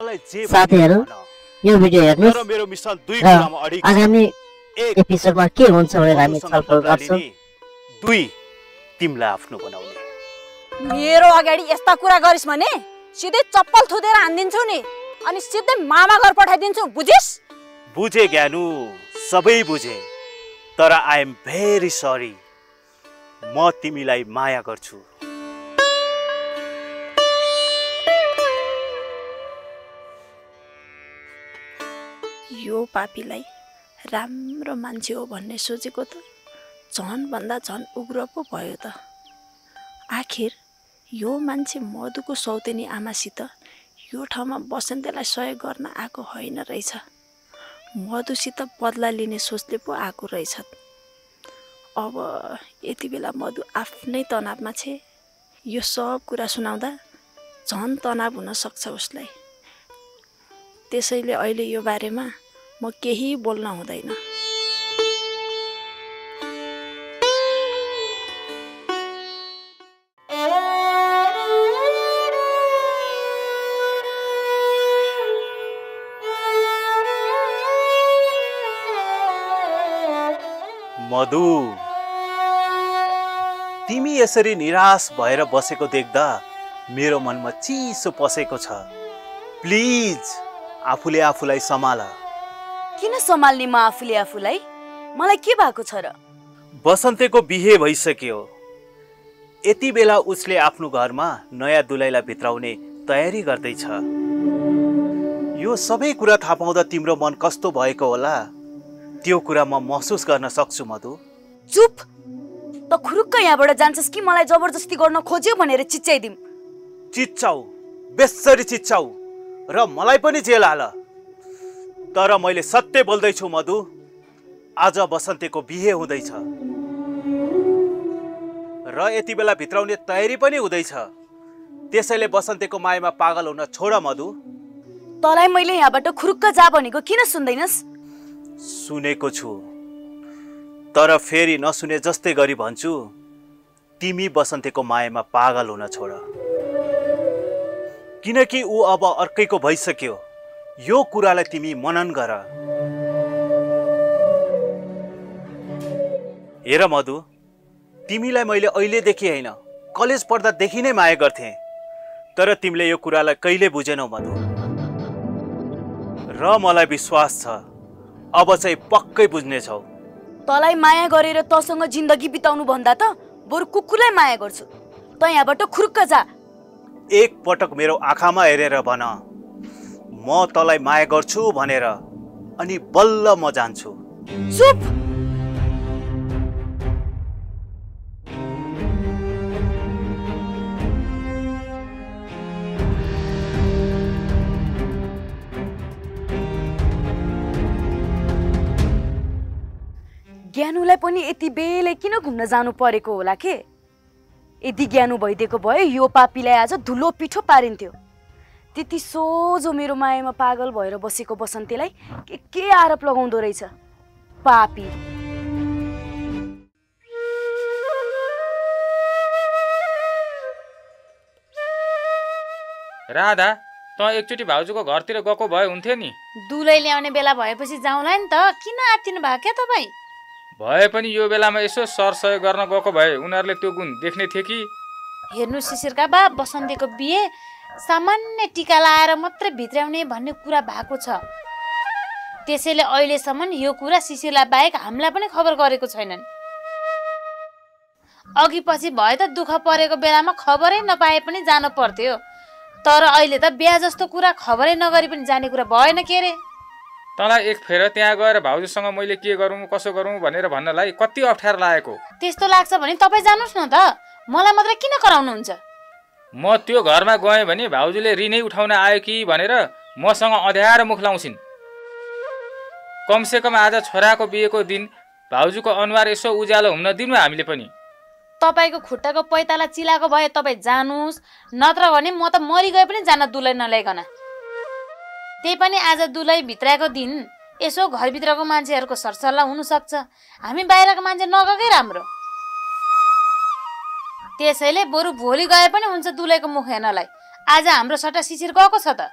साथीहरू यो भिडियो हेर्नुहोस् र आगामी एपिसोडमा के हुन्छ भनेर हामी छलफल गर्छौँ। 2 तिमीलाई आफ्नो बनाउने। मेरो अगाडि यस्ता कुरा गरिस् भने सिधै चप्पल थुदेर हान्दिन्छु नि अनि सिधै मामा घर पठाइदिन्छु, बुझिस्? बुझे ज्ञानु, सबै बुझे। तर आई एम भेरी सरी। म तिमीलाई माया गर्छु। यो पापीलाई राम्रो मान्छे हो भन्ने सोचेको त झन् भन्दा झन् उग्र पो भयो त। आखिर यो मान्छे मधुको सौतेनी आमासित यो ठाउँमा बसन्तीलाई सहयोग गर्न आएको होइन रहेछ। मधुसित बदला लिने सोचले पो आएको रहेछ। अब यति बेला मधु आफ्नै तनावमा छे। यो सब कुरा सुनाउँदा झन् तनाव हुन सक्छ उसलाई। त्यसैले अहिले यो बारेमा म केही बोल्न हुँदैन। मधु, तिमी यसरी निराश भएर बसेको देख्दा मेरो मनमा चिसो पसेको छ। प्लिज आफूले आफूलाई सम्हाल। किन सम्हाल्ने म आफूले आफूलाई? मलाई के भएको छ र? बसन्तेको बिहे भइसक्यो। यति बेला उसले आफ्नो घरमा नयाँ दुलैलाई भित्राउने तयारी गर्दैछ। यो सबै कुरा थाहा पाउँदा तिम्रो मन कस्तो भएको होला त्यो कुरा म महसुस गर्न सक्छु। मधु, चुप। त खुरुक्क यहाँबाट जान्छस् कि मलाई जबरजस्ती गर्न खोज्यो भनेर चिच्चाइदिम? चिच्चाउ, बेसरी चिच्चाउ र मलाई पनि जेल हाल। तर मैले सत्य बोल्दैछु मधु, आज बसन्तीको बिहे हुँदैछ र यति बेला भित्राउने तयारी पनि हुँदैछ। त्यसैले बसन्तीको मायामा पागल हुन छोड मधु। तँलाई मैले यहाँबाट खुरुक्क जा भनेको किन सुन्दैनस्? सुनेको छु, तर फेरि नसुने जस्तै गरी भन्छु, तिमी बसन्तीको मायामा पागल हुन छोड। किनकि ऊ अब अर्कैको भइसक्यो। यो कुरालाई तिमी मनन गर। हेर मधु, तिमीलाई मैले अहिलेदेखि होइन, कलेज पढ्दादेखि नै माया गर्थेँ। तर तिमीले यो कुरालाई कहिले बुझेनौ मधु। र मलाई विश्वास छ अब चाहिँ पक्कै बुझ्नेछौ। तँलाई माया गरेर तँसँग जिन्दगी बिताउनु भन्दा त बरु कुकुरलाई माया गर्छु। त यहाँबाट खुरुक्क जा। एक पटक मेरो आँखामा हेरेर भन, म तँलाई माया गर्छु भनेर, अनि बल्ल म जान्छु। चुप। ज्ञानुलाई पनि यति बेलै किन घुम्न जानु परेको होला के? यदि ज्ञानु भइदिएको भए यो पापीलाई आज धुलो पिठो पारिन्थ्यो। त्यति सोझो मेरो मायामा पागल भएर बसेको बसन्तीलाई के आरोप लगाउँदो रहेछ पापी। राधा, त एकचोटि भाउजूको घरतिर गएको भए हुन्थ्यो नि। दुलै ल्याउने बेला भएपछि जाउँला नि त। किन आत्तिनु भएको क्या तपाईँ? भए पनि यो बेलामा यसो सरसहयोग गर्न गएको भए उनीहरूले त्यो गुण देख्ने थिए कि। हेर्नु शिशिरका बा, बसन्तीको बिहे सामान्य टिका लाएर मात्रै भित्राउने भन्ने कुरा भएको छ। त्यसैले अहिलेसम्म यो कुरा शिशिरलाई बाहेक हामीलाई पनि खबर गरेको छैनन्। अघि पछि भए त दुःख परेको बेलामा खबरै नपाए पनि जानु पर्थ्यो। तर अहिले त बिहा जस्तो कुरा खबरै नगरी पनि जाने कुरा भएन के रे? तँलाई एक फेर त्यहाँ गएर भाउजूसँग मैले के गरौँ कसो गरौँ भनेर भन्नलाई कति अप्ठ्यारो लागेको। त्यस्तो लाग्छ भने तपाईँ जानुहोस् न त। मलाई मात्र किन कराउनुहुन्छ? म त्यो घरमा गएँ भने भाउजूले ऋणै उठाउन आयो कि भनेर मसँग अँध्यारो मुख लाउँछिन्। कमसेकम आज छोराको बिहेको दिन भाउजूको अनुहार यसो उज्यालो हुन दिनु हामीले पनि। तपाईँको खुट्टाको पैताला चिलाएको भए तपाईँ जानुहोस्, नत्र भने म त मरि गए पनि जान दुलै नल्याइकन। त्यही पनि आज दुलै भित्राएको दिन यसो घरभित्रको मान्छेहरूको सरसल्लाह हुनसक्छ। हामी बाहिरको मान्छे नगएकै राम्रो। त्यसैले बरु भोलि गए पनि हुन्छ दुलैको मुख हेर्नलाई। आज हाम्रो सट्टा शिशिर गएको छ त।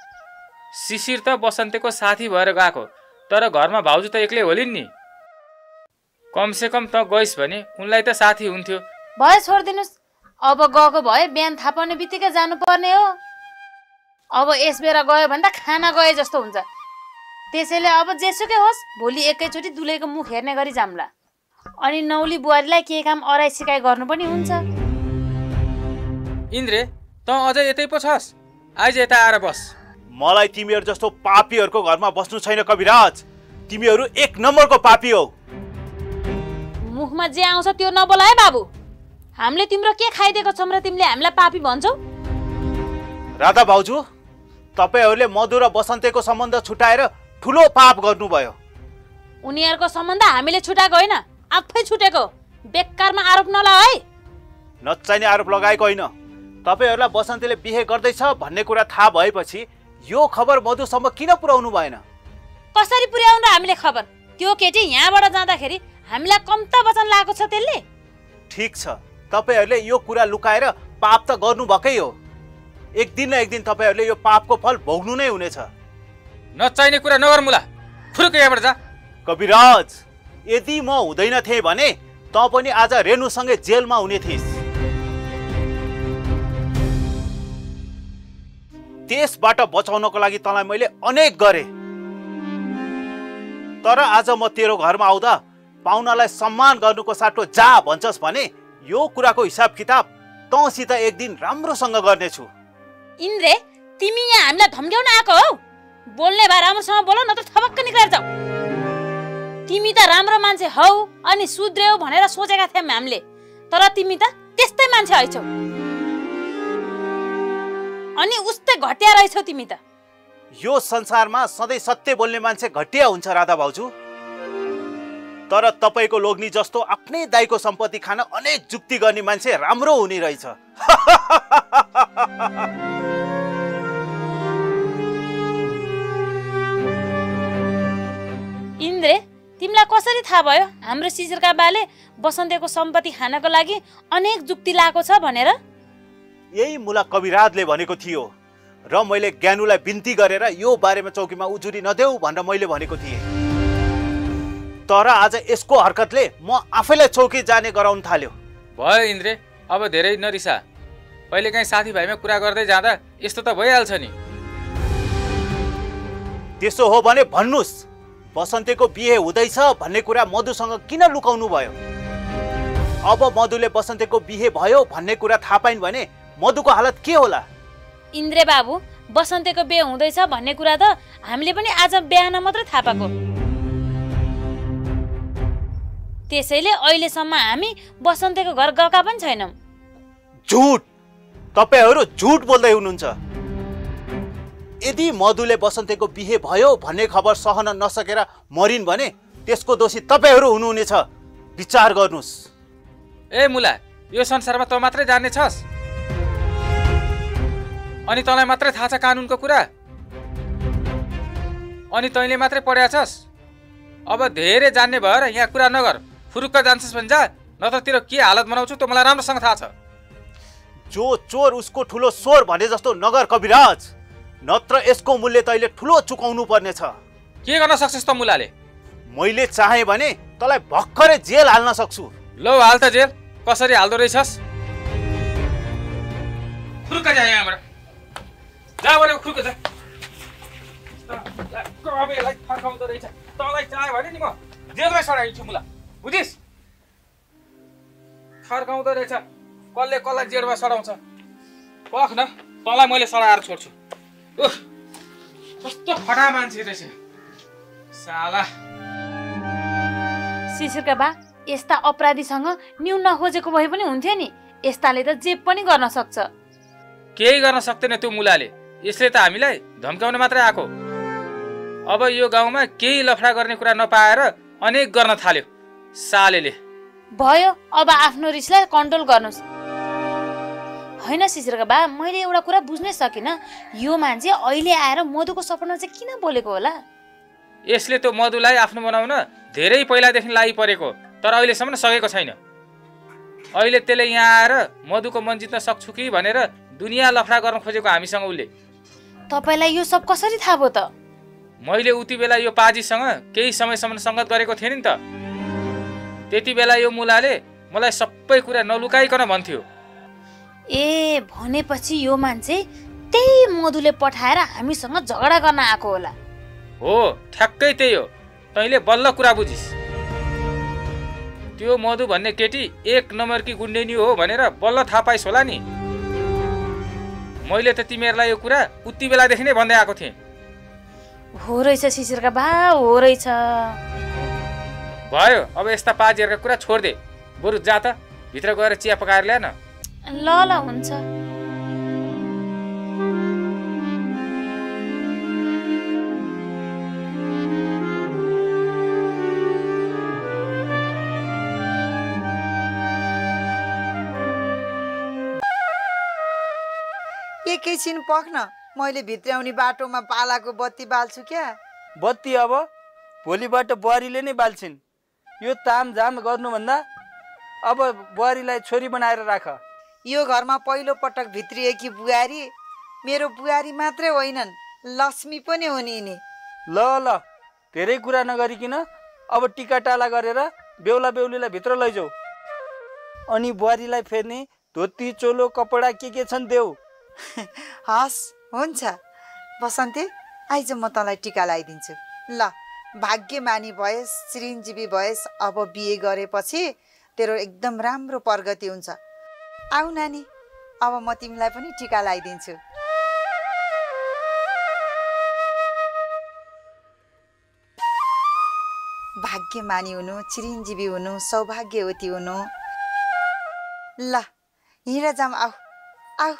शिशिर त बसन्तेको साथी भएर गएको, तर घरमा भाउजू त एक्लै होलिन् नि। कमसेकम त गइस् भने उनलाई त साथी हुन्थ्यो। भयो छोडिदिनुहोस्, अब गएको भए बिहान थाहा पाउने बित्तिकै जानुपर्ने हो। अब यस बेला गयो भने त खाना गए जस्तो हुन्छ। त्यसैले अब जेसुकै होस् भोलि एकैचोटि दुलैको मुख हेर्ने गरी जाम्ला। अनि नौली बुहारीलाई के काम अराइ सिकाइ गर्नु पनि हुन्छ। इन्द्रे त अझै यतै पो छस्? आइज यता आएर बस। मलाई तिमीहरू जस्तो पापीहरूको घरमा बस्नु छैन कविराज। तिमीहरू एक नम्बरको पापी हो। मुखमा जे आउँछ त्यो नबोला है बाबु। हामीले तिम्रो के खाइदिएको छौँ र तिमीले हामीलाई पापी भन्छौ? राधा भाउजू, तपाईहरूले मधु र बसन्तेको सम्बन्ध छुटाएर ठुलो पाप गर्नुभयो। उनीहरूको सम्बन्ध हामीले छुटाएको होइन, आफै छुटेको। बेकारमा आरोप नला है। नचाहिने आरोप लगाएको होइन। तपाईहरूलाई बसन्तीले बिहे गर्दैछ भन्ने कुरा थाहा भएपछि यो खबर मधुसम्म किन पुर्याउनु भएन? कसरी पुर्याउनु हामीले खबर? त्यो केटी यहाँबाट जाँदाखेरि हामीलाई कम्ता वचन लागेको छ त्यसले। ठिक छ, तपाईहरूले यो कुरा लुकाएर पाप त गर्नुभएकै हो। एक दिन न एक दिन तपाईहरूले यो पापको फल भोग्नु नै हुनेछ। नचाहिने कुरा नगर मुला, फुरुक यहाँबाट जा। कविराज, यदि म हुँदैन थिएँ भने त पनि आज रेणुसँगै जेलमा हुने थिइस्। त्यसबाट बचाउनको लागि तँलाई मैले अनेक गरेँ, तर आज म तेरो घरमा आउँदा पाहुनालाई सम्मान गर्नुको साटो जा भन्छस् भने यो कुराको हिसाब किताब तँसित एक दिन राम्रोसँग गर्नेछु। इन्द्रे, तिमी यहाँ हामीलाई धम्क्याउन आएको हो? बोल्ने भए राम्रोसँग बोल, नत्र थपक्क निकालेर जाऊ। तिमी त राम्रो मान्छे हौ अनि सुध्रेऊ भनेर सोचेका थियौँ हामीले, तर तिमी त त्यस्तै मान्छे हैछौ। अनि उस्तै घटिया रहेछौ तिमी त। यो संसारमा सधैँ सत्य बोल्ने मान्छे घटिया हुन्छ राधा भाउजू, तर तपाईको लोग्नी जस्तो आफ्नै दाइको सम्पत्ति खान अनेक जुक्ति गर्ने मान्छे राम्रो हुने रहेछ। इन्द्रे, तिमीलाई कसरी थाहा भयो हाम्रो शिशिरका बाले बसन्तेको सम्पत्ति खानको लागि अनेक जुक्ति लागेको छ भनेर? यही मुला कविराजले भनेको थियो र मैले ज्ञानुलाई बिन्ती गरेर यो बारेमा चौकीमा उजुरी नदेऊ भनेर मैले भनेको थिएँ। तर आज यसको हरकतले म आफैलाई चौकी जाने गराउन थाल्यो। भयो इन्द्रे, अब धेरै नरिसा। कहिलेकाहीँ साथीभाइमा कुरा गर्दै जाँदा यस्तो त भइहाल्छ नि। त्यसो हो भने भन्नुस्, बसन्तेको बिहे हुँदैछ भन्ने कुरा मधुसँग किन लुकाउनु भयो? अब मधुले बसन्तेको बिहे भयो भन्ने कुरा थाहा पाइन् भने मधुको हालत के होला? इन्द्रे बाबु, बसन्तेको बिहे हुँदैछ भन्ने कुरा त हामीले पनि आज बिहान मात्रै थाहा पाएको। त्यसैले अहिलेसम्म हामी बसन्तेको घर गएका पनि छैनौँ। झुट! तपाईहरू झुट बोल्दै हुनुहुन्छ। यदि मधुले बसन्तेको बिहे भयो भन्ने खबर सहन नसकेर मरिन् भने त्यसको दोषी तपाईहरू हुनुहुनेछ। विचार गर्नुस्। ए मुला, यो संसारमा तँ मात्रै जान्ने छस्? अनि तँलाई मात्रै थाहा छ कानुनको कुरा? अनि तैँले मात्रै पढ्या छस्? अब धेरै जान्ने भएर यहाँ कुरा नगर। फुरुक्क जान्छस् भने जा, नत्र तेरो के हालत बनाउँछु त मलाई राम्रोसँग थाहा छ। जो चोर उसको ठुलो स्वर भने जस्तो नगर कविराज, नत्र यसको मूल्य तैँले ठुलो चुकाउनु पर्नेछ। के गर्न सक्छस् त मुलाले? मैले चाहे भने तँलाई भर्खरै जेल हाल्न सक्छु। लौ हाल त जेल। कसरी हाल्दो रहेछस्? फुरुक्क जा यहाँबाट। जा भने फुरुक्क जा। कबेलाई फर्काउँदो रहेछ। तँलाई चाहे भने नि म जेलमै सडाइदिन्छु मुला, बुझिस्? फर्काउँदो रहेछ, कसले कसलाई जेलमा सडाउँछ। पख न, तँलाई मैले सडाएर छोड्छु। कस्तो फटा मान्छे रहेछ साला। शिशिरका बा, यस्ता अपराधीसँग न्यु नखोजेको भए पनि हुन्थ्यो नि। यस्ताले त जे पनि गर्न सक्छ। केही गर्न सक्दैन त्यो मुलाले। यसले त हामीलाई धम्काउन मात्रै आएको। अब यो गाउँमा केही लफडा गर्ने कुरा नपाएर अनेक गर्न थाल्यो सालेले। भयो, अब आफ्नो रिसलाई कन्ट्रोल गर्नुस्। होइन शिशिरका बा, मैले एउटा कुरा बुझ्नै सकिनँ। यो मान्छे अहिले आएर मधुको सपना चाहिँ किन बोलेको होला? यसले त्यो मधुलाई आफ्नो बनाउन धेरै पहिलादेखि लागि परेको, तर अहिलेसम्म सकेको छैन। अहिले त्यसले यहाँ आएर मधुको मन जित्न सक्छु कि भनेर दुनियाँ लफडा गर्न खोजेको हामीसँग उसले। तपाईँलाई यो सब कसरी थाहा भयो त? मैले उति बेला यो पाजीसँग केही समयसम्म सङ्गत गरेको थिएँ नि त। त्यति बेला यो मुलाले मलाई सबै कुरा नलुकाइकन भन्थ्यो। ए भनेपछि यो मान्छे त्यही मधुले पठाएर हामीसँग झगडा गर्न आएको होला। हो ठ्याक्कै त्यही हो। तैँले बल्ल कुरा बुझिस्। त्यो मधु भन्ने केटी 1 नम्बरकी गुन्डेनी हो भनेर बल्ल थाहा पाइस् होला नि। मैले त तिमीहरूलाई यो कुरा उति बेलादेखि नै भन्दै आएको थिएँ। हो रहेछ शिशिरका बा, हो रहेछ। भयो, अब यस्ता पाजीहरूका कुरा छोड्दे। बरु जा त, भित्र गएर चिया पकाएर ल्याए न। ल ल हुन्छ। एकैछिन पख्न, मैले भित्र्याउने बाटोमा पालाको बत्ती बाल्छु क्या। बत्ती अब भोलिबाट बुहारीले नै बाल्छिन्। यो तामझाम गर्नुभन्दा अब बुहारीलाई छोरी बनाएर राख। यो घरमा पहिलो पटक भित्रिएकी बुहारी मेरो बुहारी मात्रै होइनन्, लक्ष्मी पनि हुन् यिनी। ल ल, धेरै कुरा नगरिकन अब टिका टाला गरेर बेहुला बेहुलीलाई भित्र लैजाऊ। अनि बुहारीलाई फेर्ने धोती चोलो कपडा के छन् देऊ। हस् हुन्छ बसन्ते, आइज म तँलाई टिका लगाइदिन्छु। ल भाग्यमानी भएस, चिरञ्जीवी भएस। अब बिहे गरेपछि तेरो एकदम राम्रो प्रगति हुन्छ। आऊ नानी, अब म तिमीलाई पनि टिका लगाइदिन्छु। भाग्यमानी हुनु, चिरञ्जीवी हुनु, सौभाग्यवती हुनु। ल हिँड जाम, आऊ आऊ,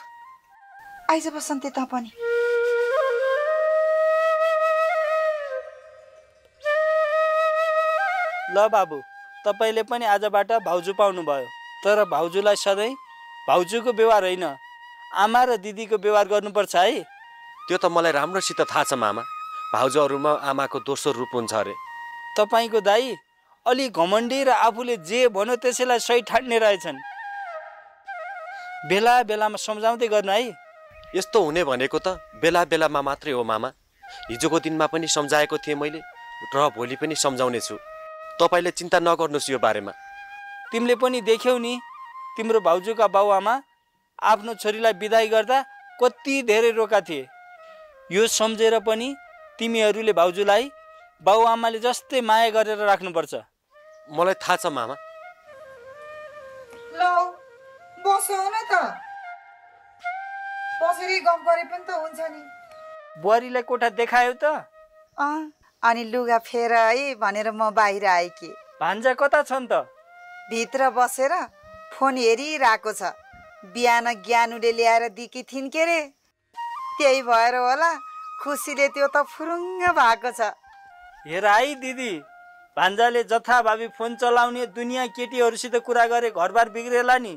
आइज बसन्ते त पनि। ल बाबु, तपाईँले पनि आजबाट भाउजू पाउनुभयो। तर भाउजूलाई सधैँ भाउजूको व्यवहार होइन, आमा र दिदीको व्यवहार गर्नुपर्छ है। त्यो त मलाई राम्रोसित थाहा छ मामा। भाउजूहरूमा आमाको दोस्रो रूप हुन्छ अरे। तपाईँको दाई अलि घमण्डी र आफूले जे भन्यो त्यसैलाई सही ठान्ने रहेछन्। बेला बेलामा सम्झाउँदै गर्नु है। यस्तो हुने भनेको त बेला बेलामा मात्रै हो मामा। हिजोको दिनमा पनि सम्झाएको थिएँ मैले, र भोलि पनि सम्झाउने छु। तपाईँले चिन्ता नगर्नुहोस् यो बारेमा। तिमीले पनि देख्यौ नि, तिम्रो भाउजूका बाउआमा आफ्नो छोरीलाई बिदाई गर्दा कति धेरै रोका थिए। यो सम्झेर पनि तिमीहरूले भाउजूलाई बाउआमाले जस्तै माया गरेर राख्नुपर्छ। मलाई थाहा छ मामा। ल बसौ न त, बसरी गफ गरे पनि त हुन्छ नि। बुहारीलाई कोठा देखायो त? अनि लुगा फेर है भनेर म बाहिर आएँ कि। भान्जा कता छन् त? भित्र बसेर फोन हेरिरहेको छ। बिहान ज्ञानुले ल्याएर दिकी थिइन् के रे, त्यही भएर होला खुसीले त्यो त फुरुङ्ग भएको छ। हेर है दिदी, भान्जाले जथाभावी फोन चलाउने दुनियाँ केटीहरूसित कुरा गरे घरबार बिग्रेला नि।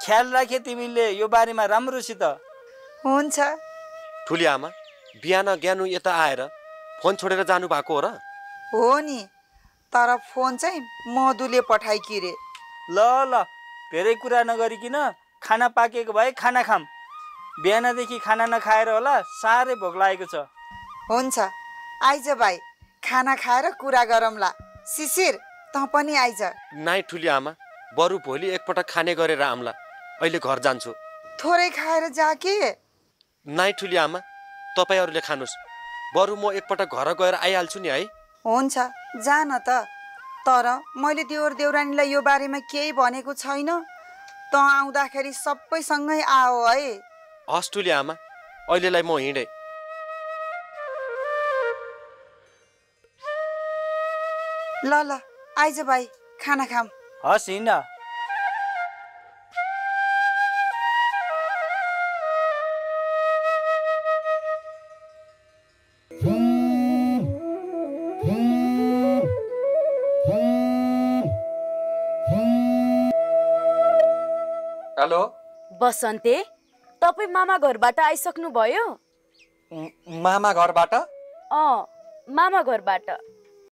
ख्याल राखे तिमीले यो बारेमा राम्रोसित। हुन्छ। ठुली आमा, बिहान ज्ञानु यता आएर फोन छोडेर जानु भएको हो र? हो नि, तर फोन चाहिँ मधुले पठाइकी रे। ल ल, धेरै कुरा नगरिकन खाना पाकेको भए खाना खाम। बिहानदेखि खाना नखाएर होला साह्रै भोक लागेको छ। हुन्छ, आइज भाइ, खाना खाएर कुरा गरौँला। शिशिर त पनि आइज। नाइ ठुली आमा, बरु भोलि एकपटक खाने गरेर आम्ला। अहिले घर जान्छु। थोरै खाएर जा के? नाइ ठुली आमा, तपाईँहरूले खानुहोस्, बरु म एकपटक घर गएर आइहाल्छु नि है। हुन्छ, जा न त। तर मैले देवर देउरानीलाई यो बारेमा केही भनेको छैन। त आउँदाखेरि सबैसँगै आओ है। हस् ठुली आमा, अहिलेलाई म हिँडेँ। ल ल, आइज भाइ, खाना खाम। हस् हिँड। हेलो बसन्ते, तपाईँ मामा घरबाट आइसक्नु भयो? मामा घरबाट? मामा घरबाट।